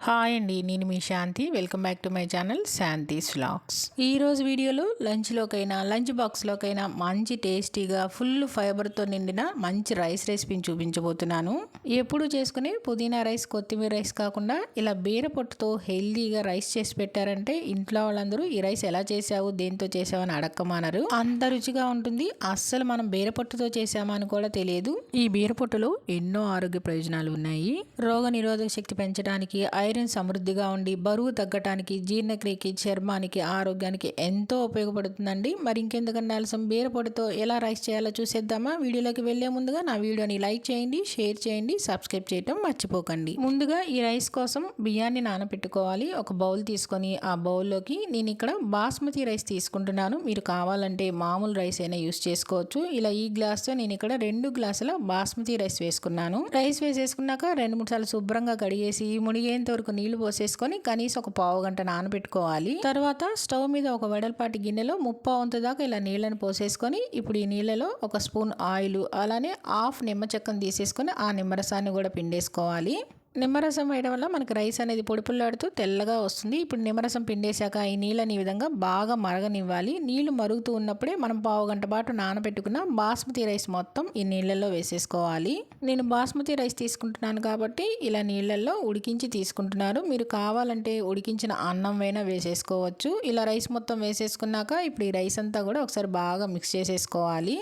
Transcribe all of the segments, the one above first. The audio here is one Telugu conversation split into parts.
హాయ్ అండి, నేను మీ Shanti. Welcome back to my channel Shanti's vlogs. ఈరోజు వీడియోలో లంచ్లోకైనా లంచ్ బాక్స్లోకైనా మంచి టేస్టీగా ఫుల్ ఫైబర్తో నిండిన మంచి రైస్ రెసిపీని చూపించబోతున్నాను. ఎప్పుడు చేసుకునే పుదీనా రైస్, కొత్తిమీర రైస్ కాకుండా ఇలా బీర పొట్టుతో హెల్దీగా రైస్ చేసి పెట్టారంటే ఇంట్లో వాళ్ళందరూ ఈ రైస్ ఎలా చేసావు, దేంతో చేసావు అని అడక్కమన్నారు. అంత రుచిగా ఉంటుంది. అస్సలు మనం బీర పొట్టుతో చేసామని కూడా తెలియదు. ఈ బీర పొట్టులో ఎన్నో ఆరోగ్య ప్రయోజనాలు ఉన్నాయి. రోగ నిరోధక శక్తి పెంచడానికి, ఐరన్ సమృద్ధిగా ఉండి బరువు తగ్గటానికి, జీర్ణక్రియకి, చర్మానికి, ఆరోగ్యానికి ఎంతో ఉపయోగపడుతుందండి. మరి ఇంకెందుకన్నా ఆలస్యం, బీరపొడితో ఎలా రైస్ చేయాలో చూసేద్దామా? వీడియోలోకి వెళ్లే ముందుగా నా వీడియోని లైక్ చేయండి, షేర్ చేయండి, సబ్స్క్రైబ్ చేయటం మర్చిపోకండి. ముందుగా ఈ రైస్ కోసం బియ్యాన్ని నానబెట్టుకోవాలి. ఒక బౌల్ తీసుకొని ఆ బౌల్లోకి నేను ఇక్కడ బాస్మతి రైస్ తీసుకుంటున్నాను. మీరు కావాలంటే మామూలు రైస్ అయినా యూస్ చేసుకోవచ్చు. ఇలా ఈ గ్లాస్తో నేను ఇక్కడ 2 గ్లాసుల బాస్మతి రైస్ వేసుకున్నాను. రైస్ వేసేసుకున్నాక 2-3 సార్లు శుభ్రంగా కడిగేసి మునిగేంత వరకు నీళ్లు పోసేసుకొని కనీసం ఒక పావు గంట నానబెట్టుకోవాలి. తర్వాత స్టవ్ మీద ఒక వెడల్పాటి గిన్నెలో 30 వంతు దాకా ఇలా నీళ్ళని పోసేసుకొని ఇప్పుడు ఈ నీళ్ళలో ఒక స్పూన్ ఆయిల్, అలానే హాఫ్ నిమ్మ చెక్కను తీసేసుకొని ఆ నిమ్మరసాన్ని కూడా పిండేసుకోవాలి. నిమ్మరసం వేయడం వల్ల మనకి రైస్ అనేది పొడిపుల్లాడుతూ తెల్లగా వస్తుంది. ఇప్పుడు నిమ్మరసం పిండేశాక ఈ నీళ్ళని ఈ విధంగా బాగా మరగనివ్వాలి. నీళ్లు మరుగుతూ ఉన్నప్పుడే మనం పావు గంట పాటు నానబెట్టుకున్న బాస్మతి రైస్ మొత్తం ఈ నీళ్ళల్లో వేసేసుకోవాలి. నేను బాస్మతి రైస్ తీసుకుంటున్నాను కాబట్టి ఇలా నీళ్ళల్లో ఉడికించి తీసుకుంటున్నాను. మీరు కావాలంటే ఉడికించిన అన్నం అయినా వేసేసుకోవచ్చు. ఇలా రైస్ మొత్తం వేసేసుకున్నాక ఇప్పుడు ఈ రైస్ అంతా కూడా ఒకసారి బాగా మిక్స్ చేసేసుకోవాలి.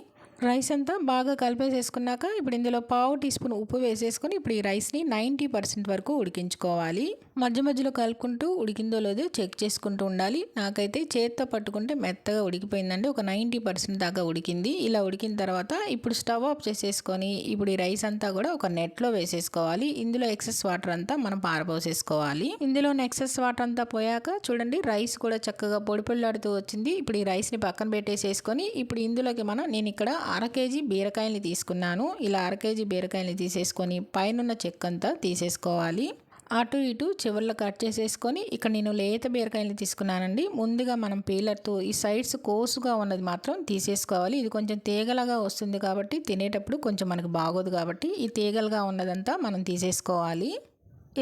రైస్ అంతా బాగా కలిపేసేసుకున్నాక ఇప్పుడు ఇందులో పావు టీ స్పూన్ ఉప్పు వేసేసుకొని ఇప్పుడు ఈ రైస్ని 90% వరకు ఉడికించుకోవాలి. మధ్య మధ్యలో కలుపుకుంటూ ఉడికిందో లేదో చెక్ చేసుకుంటూ ఉండాలి. నాకైతే చేత్తో పట్టుకుంటే మెత్తగా ఉడికిపోయిందండి. ఒక 90% దాకా ఉడికింది. ఇలా ఉడికిన తర్వాత ఇప్పుడు స్టవ్ ఆఫ్ చేసేసుకొని ఇప్పుడు ఈ రైస్ అంతా కూడా ఒక నెట్లో వేసేసుకోవాలి. ఇందులో ఎక్సెస్ వాటర్ అంతా మనం పారబోసేసుకోవాలి. ఇందులో ఎక్సెస్ వాటర్ అంతా పోయాక చూడండి రైస్ కూడా చక్కగా పొడిపొడిలాడుతూ వచ్చింది. ఇప్పుడు ఈ రైస్ని పక్కన పెట్టేసేసుకొని ఇప్పుడు ఇందులోకి నేను ఇక్కడ 1/2 కేజీ బీరకాయలు తీసుకున్నాను. ఇలా 1/2 కేజీ బీరకాయలు తీసేసుకొని పైనున్న చెక్కంతా తీసేసుకోవాలి. అటు ఇటు చివర్లో కట్ చేసేసుకొని ఇక్కడ నేను లేత బీరకాయలు తీసుకున్నానండి. ముందుగా మనం పీలర్తో ఈ సైడ్స్ కోసుగా ఉన్నది మాత్రం తీసేసుకోవాలి. ఇది కొంచెం తీగలాగా వస్తుంది కాబట్టి తినేటప్పుడు కొంచెం మనకు బాగోదు కాబట్టి ఈ తీగలుగా ఉన్నదంతా మనం తీసేసుకోవాలి.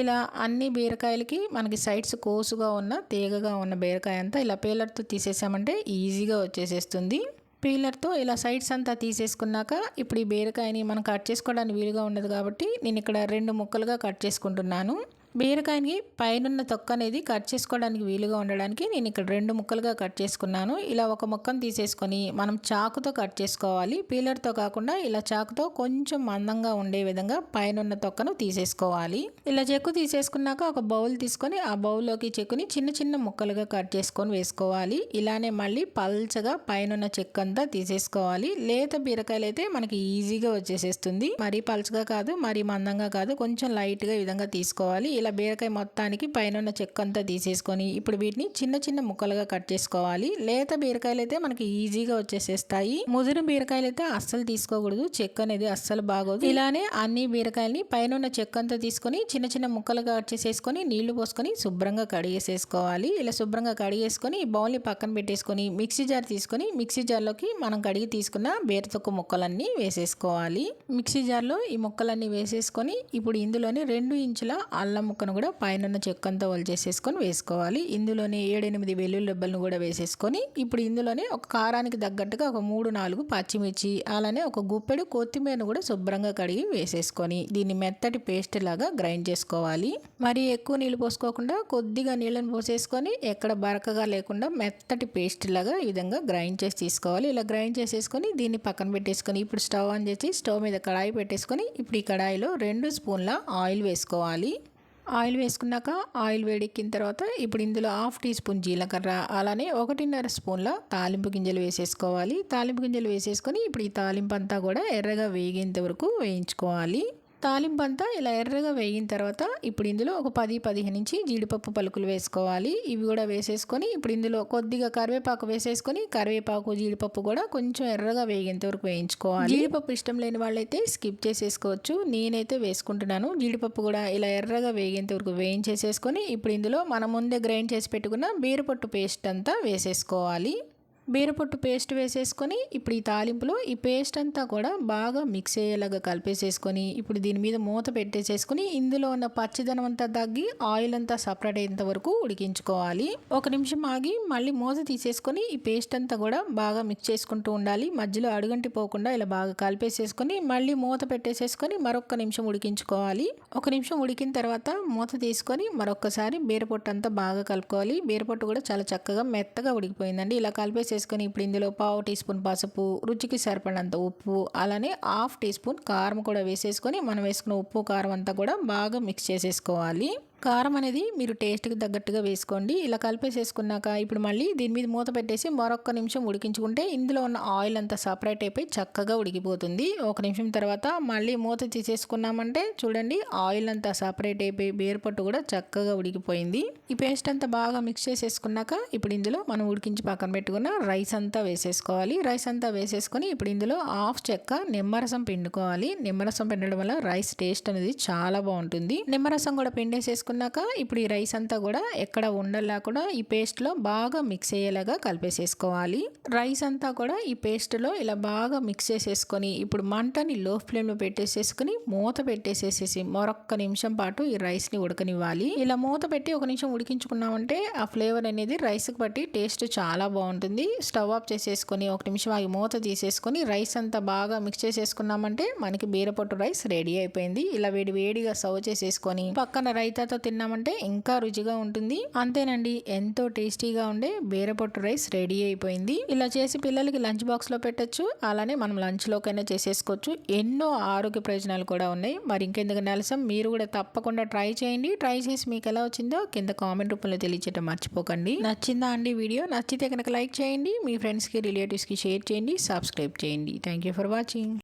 ఇలా అన్ని బీరకాయలకి మనకి సైడ్స్ కోసుగా ఉన్న తీగగా ఉన్న బీరకాయ అంతా ఇలా పీలర్తో తీసేసామంటే ఈజీగా వచ్చేసేస్తుంది. పీలర్తో ఇలా సైడ్స్ అంతా తీసేసుకున్నాక ఇప్పుడు ఈ బీరకాయని మనం కట్ చేసుకోవడానికి వీలుగా ఉండదు కాబట్టి నేను ఇక్కడ 2 ముక్కలుగా కట్ చేసుకుంటున్నాను. బీరకాయని పైనున్న తొక్క అనేది కట్ చేసుకోవడానికి వీలుగా ఉండడానికి నేను ఇక్కడ 2 ముక్కలుగా కట్ చేసుకున్నాను. ఇలా ఒక ముక్కను తీసేసుకొని మనం చాకుతో కట్ చేసుకోవాలి. పీలర్తో కాకుండా ఇలా చాకుతో కొంచెం మందంగా ఉండే విధంగా పైనున్న తొక్కను తీసేసుకోవాలి. ఇలా చెక్కు తీసేసుకున్నాక ఒక బౌల్ తీసుకొని ఆ బౌల్లోకి చెక్కుని చిన్న చిన్న ముక్కలుగా కట్ చేసుకొని వేసుకోవాలి. ఇలానే మళ్ళీ పల్చగా పైనున్న చెక్కు అంతా తీసేసుకోవాలి. లేత బీరకాయలు అయితే మనకి ఈజీగా వచ్చేసేస్తుంది. మరీ పల్చగా కాదు, మరీ మందంగా కాదు, కొంచెం లైట్గా ఈ విధంగా తీసుకోవాలి. ఇలా బీరకాయ మొత్తానికి పైన చెక్క అంతా తీసేసుకొని ఇప్పుడు వీటిని చిన్న చిన్న ముక్కలుగా కట్ చేసుకోవాలి. లేత బీరకాయలు అయితే మనకి ఈజీగా వచ్చేసేస్తాయి. ముదిరిన బీరకాయలు అయితే అస్సలు తీసుకోకూడదు, చెక్క అనేది అస్సలు బాగోదు. ఇలానే అన్ని బీరకాయలని పైన చెక్క అంతా తీసుకొని చిన్న చిన్న ముక్కలుగా కట్ చేసేసుకొని నీళ్లు పోసుకొని శుభ్రంగా కడిగేసేసుకోవాలి. ఇలా శుభ్రంగా కడిగేసుకొని ఈ బౌల్ని పక్కన పెట్టేసుకొని మిక్సీ జార్ తీసుకొని మిక్సీ జార్లోకి మనం కడిగి తీసుకున్న బీరతొక్క ముక్కలన్నీ వేసేసుకోవాలి. మిక్సీ జార్లో ఈ ముక్కలన్నీ వేసేసుకొని ఇప్పుడు ఇందులోని 2 ఇంచుల అల్లం ముక్కను కూడా పైన చెక్కంతా వలిచేసేసుకొని వేసుకోవాలి. ఇందులోనే 7-8 వెల్లుల్లి రెబ్బలను కూడా వేసేసుకొని ఇప్పుడు ఇందులోనే ఒక కారానికి తగ్గట్టుగా ఒక 3-4 పచ్చిమిర్చి, అలానే ఒక గుప్పెడు కొత్తిమీరను కూడా శుభ్రంగా కడిగి వేసేసుకొని దీన్ని మెత్తటి పేస్ట్ లాగా గ్రైండ్ చేసుకోవాలి. మరి ఎక్కువ నీళ్ళు పోసుకోకుండా కొద్దిగా నీళ్ళని పోసేసుకొని ఎక్కడ బరకగా లేకుండా మెత్తటి పేస్ట్ లాగా ఈ విధంగా గ్రైండ్ చేసి తీసుకోవాలి. ఇలా గ్రైండ్ చేసేసుకొని దీన్ని పక్కన పెట్టేసుకొని ఇప్పుడు స్టవ్ ఆన్ చేసి స్టవ్ మీద కడాయి పెట్టేసుకొని ఇప్పుడు ఈ కడాయిలో 2 స్పూన్ల ఆయిల్ వేసుకోవాలి. ఆయిల్ వేసుకున్నాక ఆయిల్ వేడెక్కిన తర్వాత ఇప్పుడు ఇందులో 1/2 టీ స్పూన్ జీలకర్ర, అలానే 1.5 స్పూన్ల తాలింపు గింజలు వేసేసుకోవాలి. తాలింపు గింజలు వేసేసుకొని ఇప్పుడు ఈ తాలింపు అంతా కూడా ఎర్రగా వేగేంత వరకు వేయించుకోవాలి. తాలింపు అంతా ఇలా ఎర్రగా వేగిన తర్వాత ఇప్పుడు ఇందులో ఒక 10-15 నుంచి జీడిపప్పు పలుకులు వేసుకోవాలి. ఇవి కూడా వేసేసుకొని ఇప్పుడు ఇందులో కొద్దిగా కరివేపాకు వేసేసుకొని కరివేపాకు, జీడిపప్పు కూడా కొంచెం ఎర్రగా వేగేంత వరకు వేయించుకోవాలి. జీడిపప్పు ఇష్టం లేని వాళ్ళైతే స్కిప్ చేసేసుకోవచ్చు, నేనైతే వేసుకుంటున్నాను. జీడిపప్పు కూడా ఇలా ఎర్రగా వేగేంత వరకు వేయించేసేసుకొని ఇప్పుడు ఇందులో మనం ముందే గ్రైండ్ చేసి పెట్టుకున్న బీరపొట్టు పేస్ట్ అంతా వేసేసుకోవాలి. బీరపొట్టు పేస్ట్ వేసేసుకొని ఇప్పుడు ఈ తాలింపులో ఈ పేస్ట్ అంతా కూడా బాగా మిక్స్ అయ్యేలాగా కలిపేసేసుకొని ఇప్పుడు దీని మీద మూత పెట్టేసేసుకొని ఇందులో ఉన్న పచ్చిదనం అంతా తగ్గి ఆయిల్ అంతా సపరేట్ అయ్యేంత వరకు ఉడికించుకోవాలి. 1 నిమిషం ఆగి మళ్ళీ మూత తీసేసుకొని ఈ పేస్ట్ అంతా కూడా బాగా మిక్స్ చేసుకుంటూ ఉండాలి. మధ్యలో అడుగంటి పోకుండా ఇలా బాగా కలిపేసేసుకొని మళ్ళీ మూత పెట్టేసేసుకొని మరొక నిమిషం ఉడికించుకోవాలి. 1 నిమిషం ఉడికిన తర్వాత మూత తీసుకొని మరొకసారి బీరపొట్టు అంతా బాగా కలుపుకోవాలి. బీరపొట్టు కూడా చాలా చక్కగా మెత్తగా ఉడికిపోయిందండి. ఇలా కలిపేసేసుకొని ఇప్పుడు ఇందులో 1/2 టీ స్పూన్ పసుపు, రుచికి సరిపడినంత ఉప్పు, అలానే 1/2 టీ స్పూన్ కారం కూడా వేసేసుకొని మనం వేసుకున్న ఉప్పు కారం అంతా కూడా బాగా మిక్స్ చేసేసుకోవాలి. కారం అనేది మీరు టేస్ట్కి తగ్గట్టుగా వేసుకోండి. ఇలా కలిపేసేసుకున్నాక ఇప్పుడు మళ్ళీ దీని మీద మూత పెట్టేసి మరొక నిమిషం ఉడికించుకుంటే ఇందులో ఉన్న ఆయిల్ అంతా సపరేట్ అయిపోయి చక్కగా ఉడికిపోతుంది. 1 నిమిషం తర్వాత మళ్ళీ మూత తీసేసుకున్నామంటే చూడండి ఆయిల్ అంతా సపరేట్ అయిపోయి బీరపొట్టు కూడా చక్కగా ఉడికిపోయింది. ఈ పేస్ట్ అంతా బాగా మిక్స్ చేసేసుకున్నాక ఇప్పుడు ఇందులో మనం ఉడికించి పక్కన పెట్టుకున్న రైస్ అంతా వేసేసుకోవాలి. రైస్ అంతా వేసేసుకొని ఇప్పుడు ఇందులో 1/2 చెక్క నిమ్మరసం పిండుకోవాలి. నిమ్మరసం పిండడం వల్ల రైస్ టేస్ట్ అనేది చాలా బాగుంటుంది. నిమ్మరసం కూడా పిండేసేసుకుని ఇప్పుడు ఈ రైస్ అంతా కూడా ఎక్కడ ఉండలేకుండా ఈ పేస్ట్ లో బాగా మిక్స్ అయ్యేలాగా కలిపేసేసుకోవాలి. రైస్ అంతా కూడా ఈ పేస్ట్ లో ఇలా బాగా మిక్స్ చేసేసుకొని ఇప్పుడు మంటని లో ఫ్లేమ్ లో పెట్టేసేసుకుని మూత పెట్టేసేసి మరొక నిమిషం పాటు ఈ రైస్ ని ఉడకనివ్వాలి. ఇలా మూత పెట్టి 1 నిమిషం ఉడికించుకున్నామంటే ఆ ఫ్లేవర్ అనేది రైస్ కి బట్టి టేస్ట్ చాలా బాగుంటుంది. స్టవ్ ఆఫ్ చేసేసుకొని 1 నిమిషం ఆగి మూత తీసేసుకొని రైస్ అంతా బాగా మిక్స్ చేసేసుకున్నామంటే మనకి బీరపొట్టు రైస్ రెడీ అయిపోయింది. ఇలా వేడిగా సర్వ్ చేసేసుకొని పక్కన రైతాతో తిన్నామంటే ఇంకా రుచిగా ఉంటుంది. అంతేనండి, ఎంతో టేస్టీగా ఉండే బీరపొట్టు రైస్ రెడీ అయిపోయింది. ఇలా చేసి పిల్లలకి లంచ్ బాక్స్ లో పెట్టచ్చు, అలానే మనం లంచ్ లోకైనా చేసేసుకోవచ్చు. ఎన్నో ఆరోగ్య ప్రయోజనాలు కూడా ఉన్నాయి. మరి ఇంకెందుకు ఆలస్యం, మీరు కూడా తప్పకుండా ట్రై చేయండి. ట్రై చేసి మీకు ఎలా వచ్చిందో కింద కామెంట్ రూపంలో తెలియచేయడం మర్చిపోకండి. నచ్చిందా అండి వీడియో? నచ్చితే కనుక లైక్ చేయండి, మీ ఫ్రెండ్స్ కి రిలేటివ్స్ కి షేర్ చేయండి, సబ్స్క్రైబ్ చేయండి. Thank you for watching.